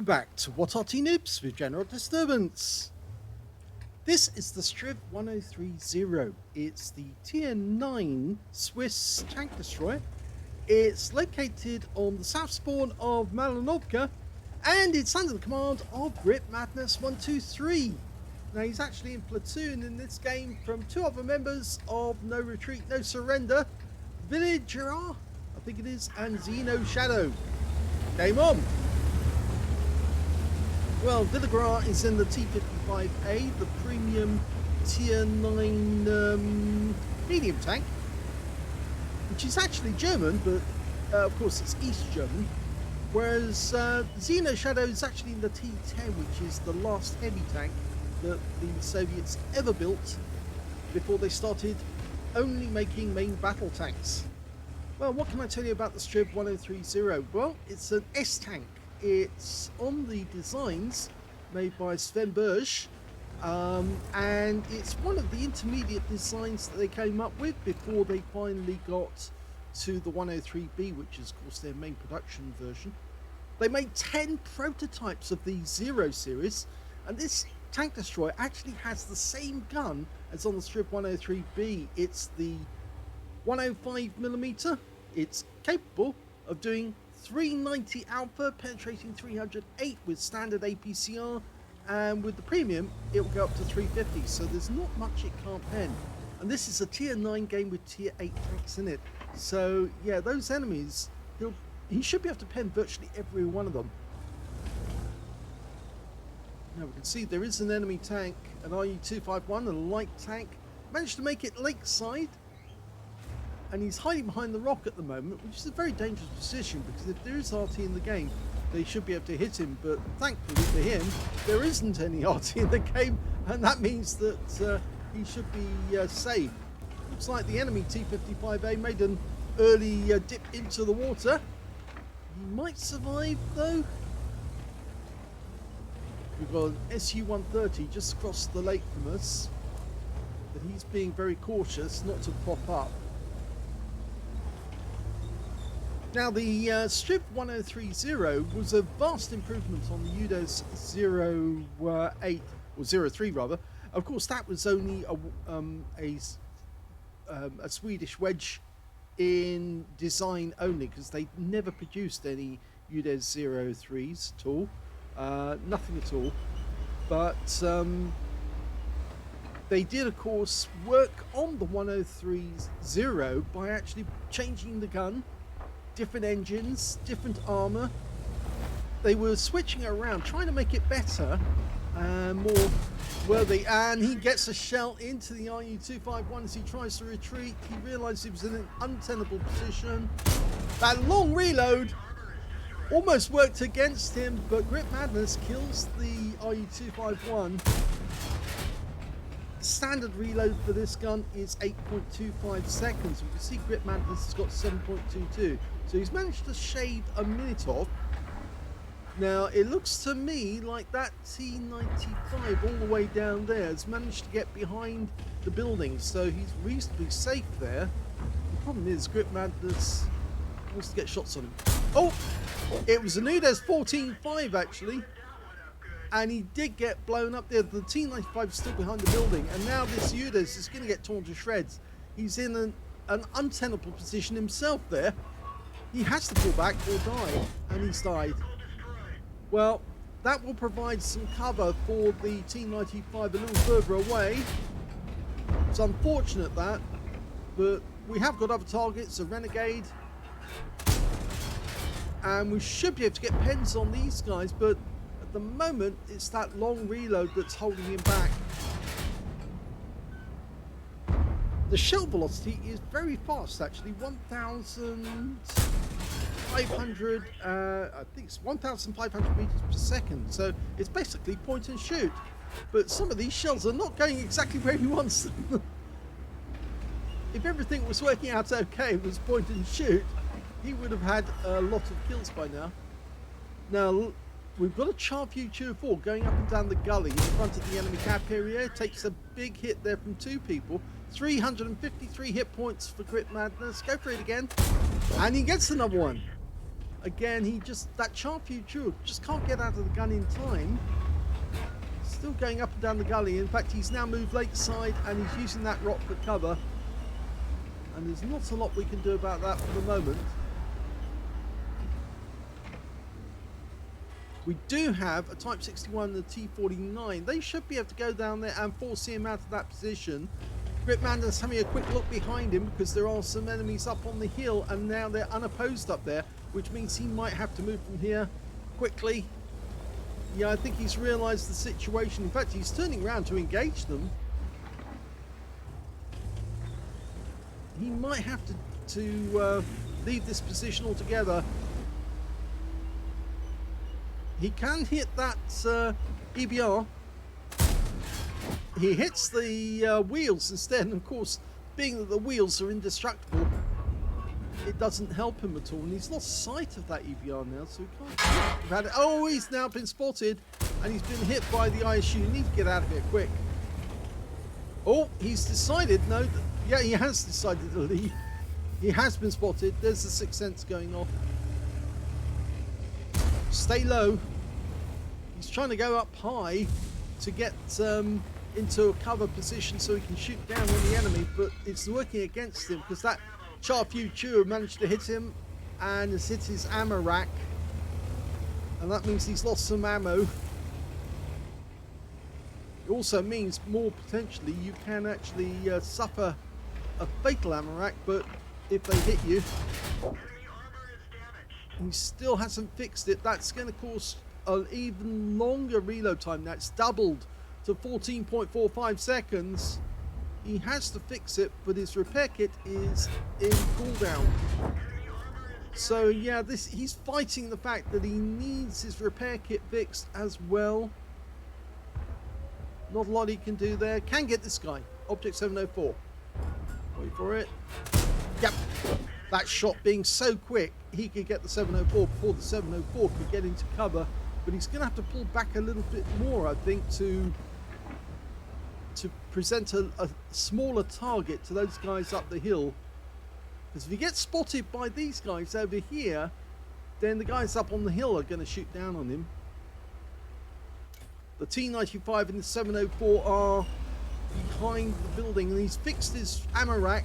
Welcome back to What Arty Noobs with General Disturbance. This is the Strv 1030. It's the Tier 9 Swiss tank destroyer. It's located on the south spawn of Malinovka, and it's under the command of gritmaddness123. Now, he's actually in platoon in this game from two other members of No Retreat, No Surrender, Villager, I think it is, and Xeno Shadow. Game on! Well, Villager is in the T55A, the premium Tier 9 medium tank, which is actually German, but of course it's East German. Whereas Xeno Shadow is actually in the T10, which is the last heavy tank that the Soviets ever built before they started only making main battle tanks. Well, what can I tell you about the Strv 1030? Well, it's an S tank. It's on the designs made by Sven Berge, and it's one of the intermediate designs that they came up with before they finally got to the 103B, which is of course their main production version. They made 10 prototypes of the Zero series, and this tank destroyer actually has the same gun as on the Strv 103B. It's the 105mm. It's capable of doing 390 alpha, penetrating 308 with standard APCR, and with the premium it will go up to 350, so there's not much it can't pen. And this is a tier 9 game with tier 8 tanks in it, so yeah, those enemies, he should be able to pen virtually every one of them. Now we can see there is an enemy tank, an RU-251, a light tank, managed to make it lakeside, and he's hiding behind the rock at the moment, which is a very dangerous position, because if there is RT in the game, they should be able to hit him, but thankfully for him, there isn't any RT in the game, and that means that he should be safe. Looks like the enemy T55A made an early dip into the water. He might survive though. We've got an SU-130 just across the lake from us, but he's being very cautious not to pop up. Now, the Strv 1030 was a vast improvement on the UDES 08, or 03 rather. Of course, that was only a Swedish wedge in design only, because they never produced any UDES 03s at all. Nothing at all. But they did, of course, work on the 1030 by actually changing the gun, different engines, different armor. They were switching it around, trying to make it better and more worthy. And he gets a shell into the RU-251 as he tries to retreat. He realized he was in an untenable position. That long reload almost worked against him, but Grit Madness kills the RU-251. Standard reload for this gun is 8.25 seconds. We can see Grit Madness has got 7.22, so he's managed to shave a minute off. Now it looks to me like that T95 all the way down there has managed to get behind the building, so he's reasonably safe there. The problem is Grit Madness wants to get shots on him. Oh, it was an UDES 14.5 actually, and he did get blown up there. The T95 is still behind the building, and now this UDES is going to get torn to shreds. He's in an untenable position himself there. He has to pull back or die, and he's died. Well, that will provide some cover for the T95 a little further away. It's unfortunate that, but we have got other targets, a Renegade, and we should be able to get pens on these guys, but at the moment it's that long reload that's holding him back. The shell velocity is very fast actually, 1,500 I think it's 1,500 meters per second, so it's basically point and shoot, but some of these shells are not going exactly where he wants them. If everything was working out okay, it was point and shoot, he would have had a lot of kills by now. Now, we've got a Charview 204 going up and down the gully in front of the enemy cap area. Takes a big hit there from two people. 353 hit points for Grit Madness. Go for it again. And he gets another one. Again, that Char Future just can't get out of the gun in time. Still going up and down the gully. In fact, he's now moved late side and he's using that rock for cover. And there's not a lot we can do about that for the moment. We do have a Type 61 and a T49. They should be able to go down there and force him out of that position. Gritmadness having a quick look behind him because there are some enemies up on the hill and now they're unopposed up there, which means he might have to move from here quickly. Yeah, I think he's realised the situation. In fact, he's turning around to engage them. He might have to leave this position altogether. He can hit that EBR. He hits the wheels instead, and of course, being that the wheels are indestructible, it doesn't help him at all. And he's lost sight of that EBR now, so he can't. Oh, he's now been spotted, and he's been hit by the ISU. You need to get out of here quick. Oh, he's decided. No, yeah, he has decided to leave. He has been spotted. There's the sixth sense going off. Stay low. He's trying to go up high to get into a cover position so he can shoot down on the enemy, but it's working against him because that Char Future managed to hit him and has hit his ammo rack, and that means he's lost some ammo. It also means more potentially you can actually suffer a fatal ammo rack, but if they hit you, he still hasn't fixed it. That's going to cause an even longer reload time. Now it's doubled to 14.45 seconds. He has to fix it, but his repair kit is in cooldown. So yeah, he's fighting the fact that he needs his repair kit fixed as well. Not a lot he can do there. Can get this guy. Object 704. Wait for it. Yep. That shot being so quick, he could get the 704 before the 704 could get into cover. But he's going to have to pull back a little bit more, I think, to present a smaller target to those guys up the hill. Because if he gets spotted by these guys over here, then the guys up on the hill are going to shoot down on him. The T95 and the 704 are behind the building, and he's fixed his ammo rack.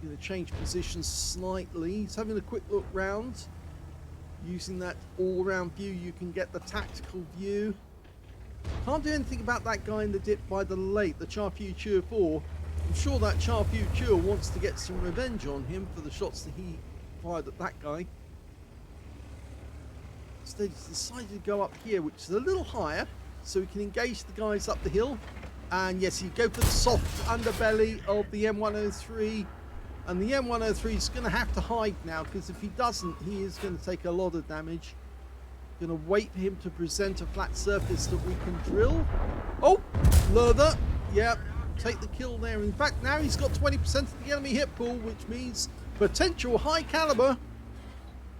Going to change positions slightly. He's having a quick look round. Using that all-round view, you can get the tactical view. Can't do anything about that guy in the dip by the lake, the Char Future 4. I'm sure that Char Future wants to get some revenge on him for the shots that he fired at that guy. Instead, he's decided to go up here, which is a little higher, so he can engage the guys up the hill. And yes, you go for the soft underbelly of the M103. And the M103 is going to have to hide now, because if he doesn't, he is going to take a lot of damage. Going to wait for him to present a flat surface that we can drill. Oh, leather. Yep, take the kill there. In fact, now he's got 20% of the enemy hit pool, which means potential high caliber.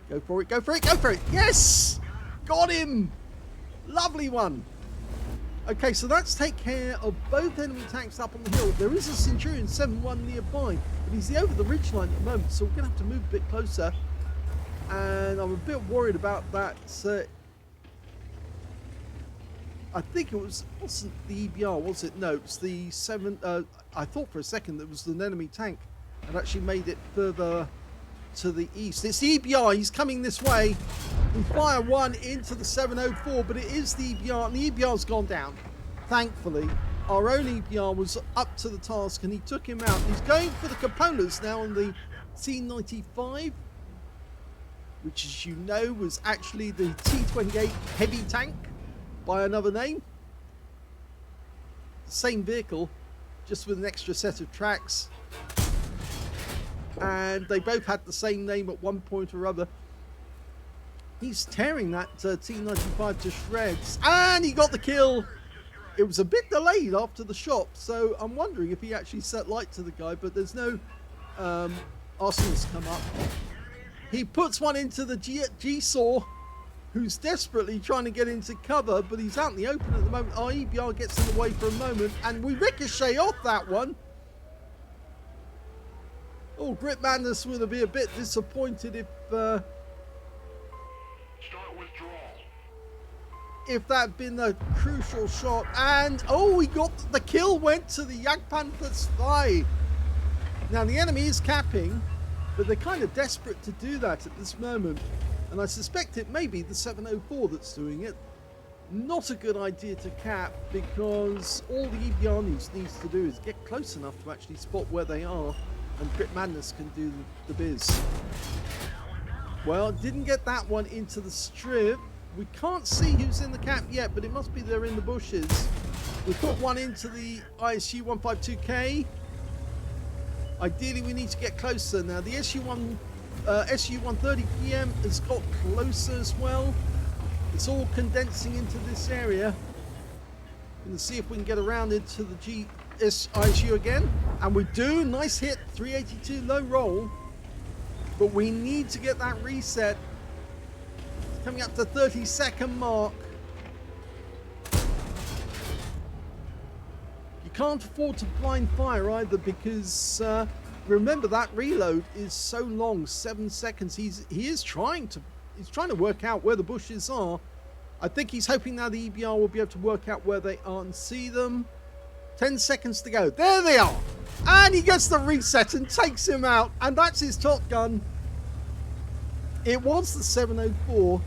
Go for it, go for it, go for it. Yes! Got him! Lovely one. Okay, so that's take care of both enemy tanks up on the hill. There is a Centurion 7-1 nearby, but he's over the ridgeline at the moment, so we're going to have to move a bit closer. And I'm a bit worried about that. I think it wasn't the EBR, was it? No, it's the 7. I thought for a second that was an enemy tank and actually made it further to the east. It's the EBR. He's coming this way. We fire one into the 704, but it is the EBR, and the EBR's gone down. Thankfully, our own EBR was up to the task, and he took him out. He's going for the components now on the T95, which, as you know, was actually the T28 heavy tank by another name. Same vehicle, just with an extra set of tracks. And they both had the same name at one point or other. He's tearing that T95 to shreds. And he got the kill. It was a bit delayed after the shot, so I'm wondering if he actually set light to the guy, but there's no arsonists come up. He puts one into the G-Saw, who's desperately trying to get into cover, but he's out in the open at the moment. Our EBR gets in the way for a moment, and we ricochet off that one. Oh, Grit Madness would be a bit disappointed if Start withdrawal. if that had been a crucial shot. And oh, he got the kill, went to the Jagdpanther's thigh. Now the enemy is capping, but they're kind of desperate to do that at this moment. And I suspect it may be the 704 that's doing it. Not a good idea to cap, because all the EBR needs to do is get close enough to actually spot where they are, and Grit Madness can do the biz. Well, didn't get that one into the Strv. We can't see who's in the cap yet, but it must be they're in the bushes. We put one into the ISU 152K. Ideally, we need to get closer. Now, the SU 130 PM has got closer as well. It's all condensing into this area. Going to see if we can get around into the ISU again. And we do. Nice hit. 382 low roll. But we need to get that reset. It's coming up to 30-second mark. You can't afford to blind fire either, because remember that reload is so long, 7 seconds. He's trying to work out where the bushes are. I think he's hoping now the EBR will be able to work out where they are and see them. 10 seconds to go. There they are. And he gets the reset and takes him out. And that's his top gun. It was the 704.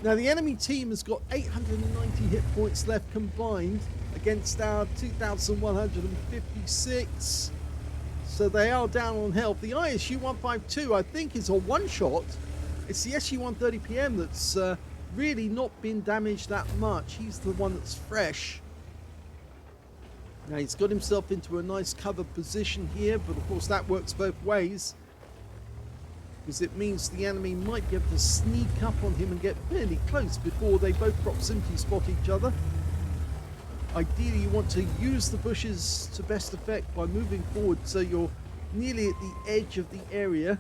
Now the enemy team has got 890 hit points left combined against our 2,156. So they are down on health. The ISU 152, I think, is a one-shot. It's the SU 130 PM that's really not been damaged that much. He's the one that's fresh. Now he's got himself into a nice cover position here, but of course that works both ways, because it means the enemy might be able to sneak up on him and get fairly close before they both proximity spot each other. Ideally, you want to use the bushes to best effect by moving forward so you're nearly at the edge of the area.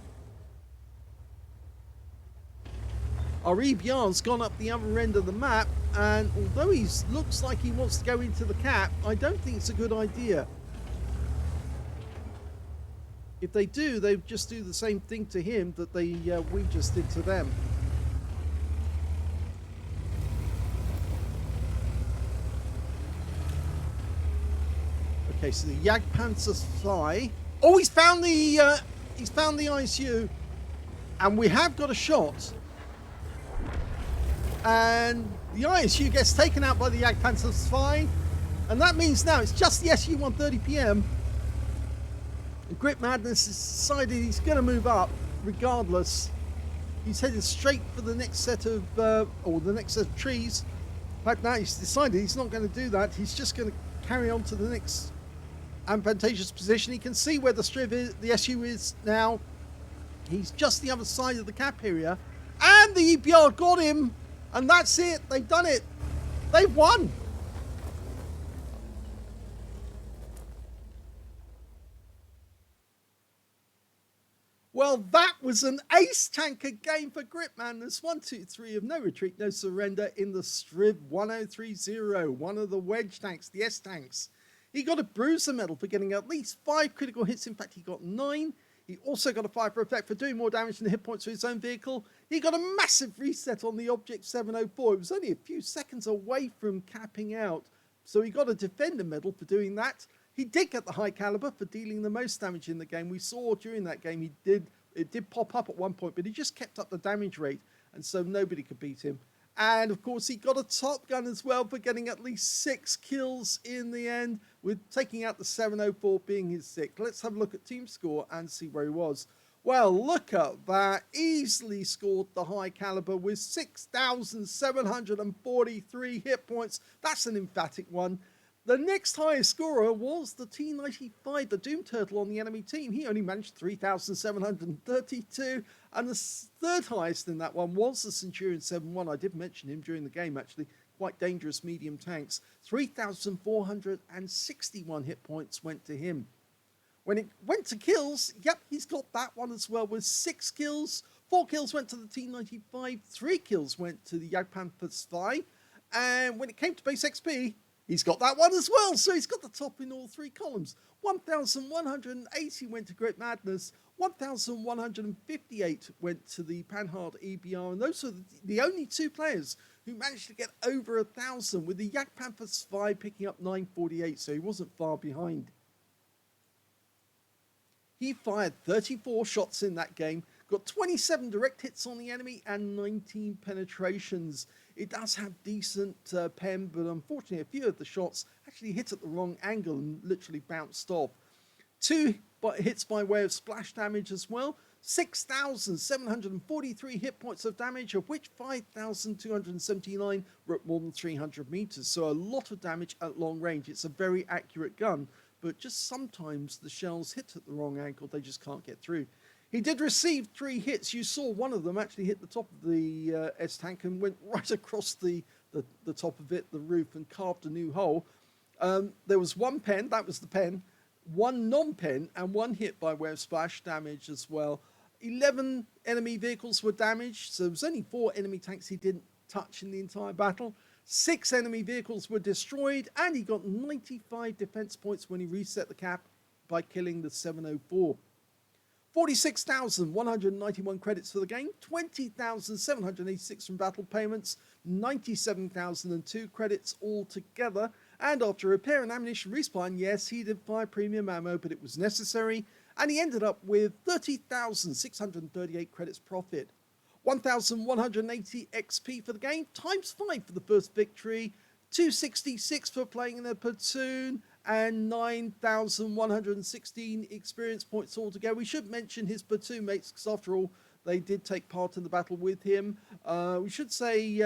Our EBR's gone up the other end of the map, and although he looks like he wants to go into the cap, I don't think it's a good idea. If they do, they just do the same thing to him that we just did to them. Okay, so the Jagdpanther's fly. Oh, he's found the ISU, and we have got a shot. And the ISU gets taken out by the Jagdpanther's fly, and that means now it's just the SU 130 PM. And Grit Madness has decided he's going to move up regardless. He's headed straight for the next set of trees. In fact, now he's decided he's not going to do that. He's just going to carry on to the next advantageous position. He can see where the Strv is, the SU is now. He's just the other side of the cap area, and the EBR got him, and that's it. They've done it. They've won. Well, that was an ace tanker game for Grit Madness123 of No Retreat, No Surrender in the Strv 1030, one of the wedge tanks, the S tanks. He got a bruiser medal for getting at least 5 critical hits. In fact, he got 9. He also got a 5 for effect for doing more damage than the hit points for his own vehicle. He got a massive reset on the Object 704. It was only a few seconds away from capping out, so he got a Defender medal for doing that. He did get the high caliber for dealing the most damage in the game. We saw during that game it did pop up at one point, but he just kept up the damage rate, and so nobody could beat him. And of course, he got a Top Gun as well for getting at least 6 kills in the end, with taking out the 704 being his 6th. Let's have a look at team score and see where he was. Well, look at that. Easily scored the high caliber with 6,743 hit points. That's an emphatic one. The next highest scorer was the T95, the Doom Turtle on the enemy team. He only managed 3,732. And the third highest in that one was the Centurion 7-1. I did mention him during the game, actually. Quite dangerous medium tanks. 3,461 hit points went to him. When it went to kills, yep, he's got that one as well with 6 kills. 4 kills went to the T95. 3 kills went to the Jagdpanther's Spy. And when it came to base XP, He's got that one as well, so he's got the top in all three columns. 1,180 went to Grit Madness, 1,158 went to the Panhard EBR, and those are the only two players who managed to get over 1,000, with the Yak Panther Spy picking up 948, so he wasn't far behind. He fired 34 shots in that game, got 27 direct hits on the enemy and 19 penetrations. It does have decent pen, but unfortunately a few of the shots actually hit at the wrong angle and literally bounced off. 2 hits by way of splash damage as well. 6,743 hit points of damage, of which 5,279 were at more than 300 meters. So a lot of damage at long range. It's a very accurate gun, but just sometimes the shells hit at the wrong angle. They just can't get through. He did receive 3 hits. You saw one of them actually hit the top of the S-tank and went right across the top of it, the roof, and carved a new hole. There was 1 pen, that was the pen, 1 non-pen, and 1 hit by way of splash damage as well. 11 enemy vehicles were damaged, so there was only 4 enemy tanks he didn't touch in the entire battle. 6 enemy vehicles were destroyed, and he got 95 defense points when he reset the cap by killing the 704. 46,191 credits for the game, 20,786 from battle payments, 97,002 credits altogether, and after repair and ammunition respawn, yes, he did fire premium ammo, but it was necessary, and he ended up with 30,638 credits profit. 1,180 XP for the game, times 5 for the first victory, 266 for playing in a platoon, and 9,116 experience points altogether. We should mention his platoon mates, because after all, they did take part in the battle with him. We should say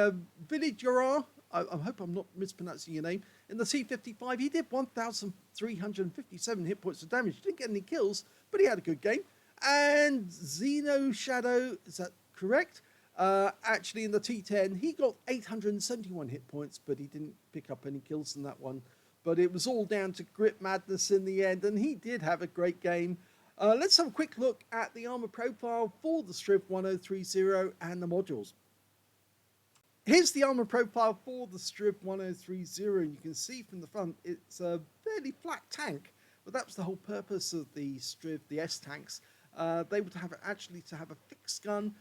Village Yara, I hope I'm not mispronouncing your name, in the T-55, he did 1,357 hit points of damage. He didn't get any kills, but he had a good game. And Xeno Shadow, is that correct? Actually, in the T-10, he got 871 hit points, but he didn't pick up any kills in that one. But it was all down to Grit Madness in the end, and he did have a great game. Let's have a quick look at the armor profile for the Strv 1030 and the modules. Here's the armor profile for the Strv 1030, and you can see from the front it's a fairly flat tank, but that was the whole purpose of the Strv, the S-tanks. They would have to have a fixed gun,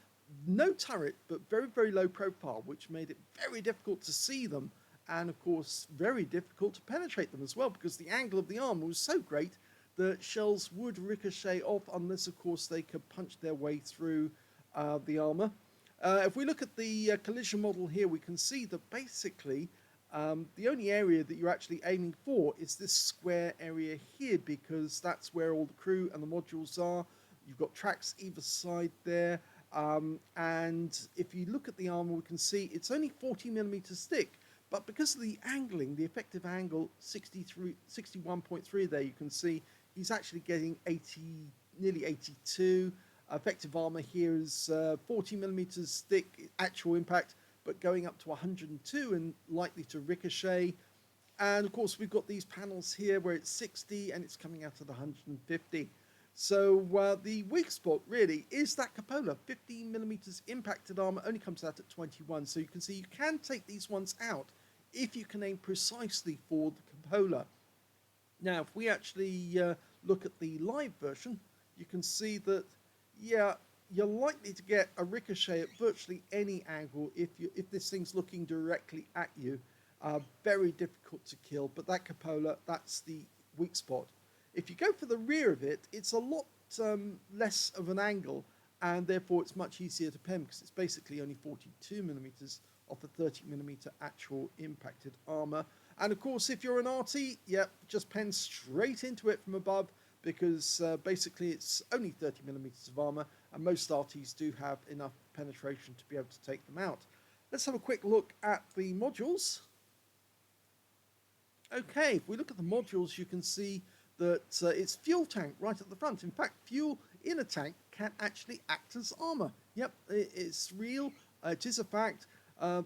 no turret, but very, very low profile, which made it very difficult to see them. And of course, very difficult to penetrate them as well, because the angle of the armor was so great that shells would ricochet off, unless of course they could punch their way through the armor. If we look at the collision model here, we can see that basically the only area that you're actually aiming for is this square area here, because that's where all the crew and the modules are. You've got tracks either side there, and if you look at the armor, we can see it's only 40mm thick. But because of the angling, the effective angle, 61.3 there, you can see he's actually getting nearly 82. Effective armor here is 40mm thick, actual impact, but going up to 102 and likely to ricochet. And of course, we've got these panels here where it's 60 and it's coming out at 150. So the weak spot really is that cupola. 15mm impacted armor only comes out at 21. So you can see you can take these ones out if you can aim precisely for the cupola. Now, if we actually look at the live version, you can see that, yeah, you're likely to get a ricochet at virtually any angle if this thing's looking directly at you. Very difficult to kill, but that cupola, that's the weak spot. If you go for the rear of it, it's a lot less of an angle, and therefore it's much easier to pen, because it's basically only 42mm of the 30mm actual impacted armor. And of course, if you're an Arty, yep, just pen straight into it from above, because basically it's only 30mm of armor, and most Artys do have enough penetration to be able to take them out. Let's have a quick look at the modules. Okay, if we look at the modules, you can see that it's fuel tank right at the front. In fact, fuel in a tank can actually act as armor. Yep, it's real. It is a fact.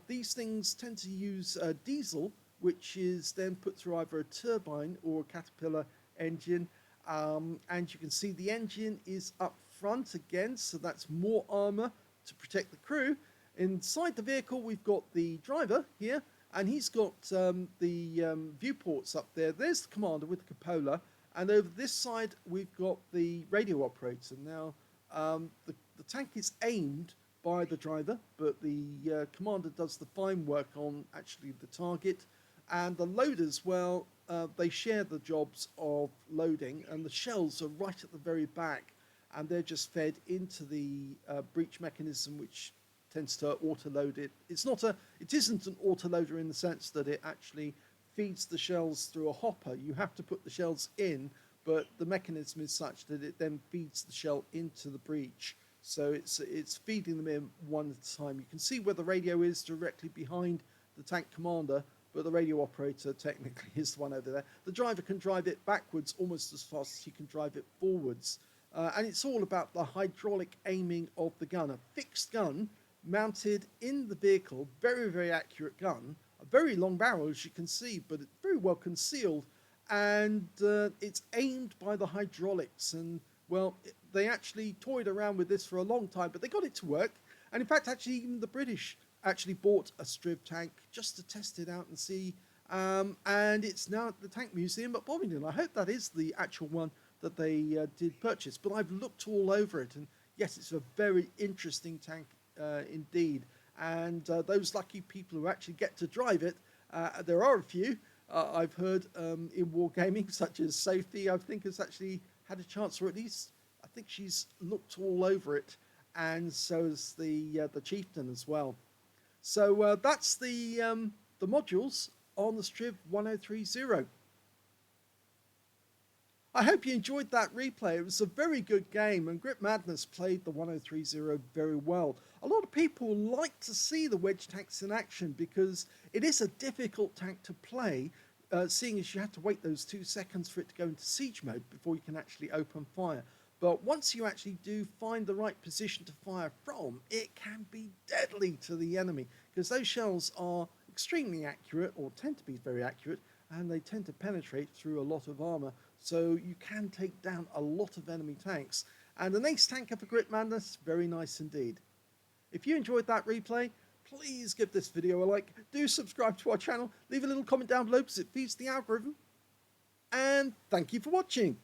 These things tend to use diesel, which is then put through either a turbine or a Caterpillar engine. And you can see the engine is up front again, so that's more armor to protect the crew. Inside the vehicle, we've got the driver here, and he's got the viewports up there. There's the commander with the cupola, and over this side we've got the radio operator. Now the tank is aimed by the driver, but the commander does the fine work on actually the target, and the loaders, well, they share the jobs of loading, and the shells are right at the very back, and they're just fed into the breech mechanism, which tends to auto-load it. It isn't an autoloader in the sense that it actually feeds the shells through a hopper. You have to put the shells in, but the mechanism is such that it then feeds the shell into the breech. So it's feeding them in one at a time. You can see where the radio is directly behind the tank commander, but the radio operator technically is the one over there. The driver can drive it backwards almost as fast as he can drive it forwards. And it's all about the hydraulic aiming of the gun. A fixed gun mounted in the vehicle, very, very accurate gun. A very long barrel, as you can see, but it's very well concealed. And it's aimed by the hydraulics. And, well, they actually toyed around with this for a long time, but they got it to work. And in fact, actually, even the British actually bought a Strv tank just to test it out and see. And it's now at the Tank Museum at Bovingdon. I hope that is the actual one that they did purchase. But I've looked all over it, and yes, it's a very interesting tank indeed. And those lucky people who actually get to drive it, there are a few. I've heard in wargaming, such as Sophie, I think has actually had a chance, or at least I think she's looked all over it, and so has the Chieftain as well. So that's the modules on the Strv 1030. I hope you enjoyed that replay. It was a very good game, and Grit Madness played the 1030 very well. A lot of people like to see the wedge tanks in action because it is a difficult tank to play, seeing as you have to wait those 2 seconds for it to go into siege mode before you can actually open fire. But once you actually do find the right position to fire from, it can be deadly to the enemy, because those shells are extremely accurate, or tend to be very accurate, and they tend to penetrate through a lot of armor, so you can take down a lot of enemy tanks. And an ace tanker for Grit Madness, very nice indeed. If you enjoyed that replay, please give this video a like, do subscribe to our channel, leave a little comment down below because it feeds the algorithm, and thank you for watching.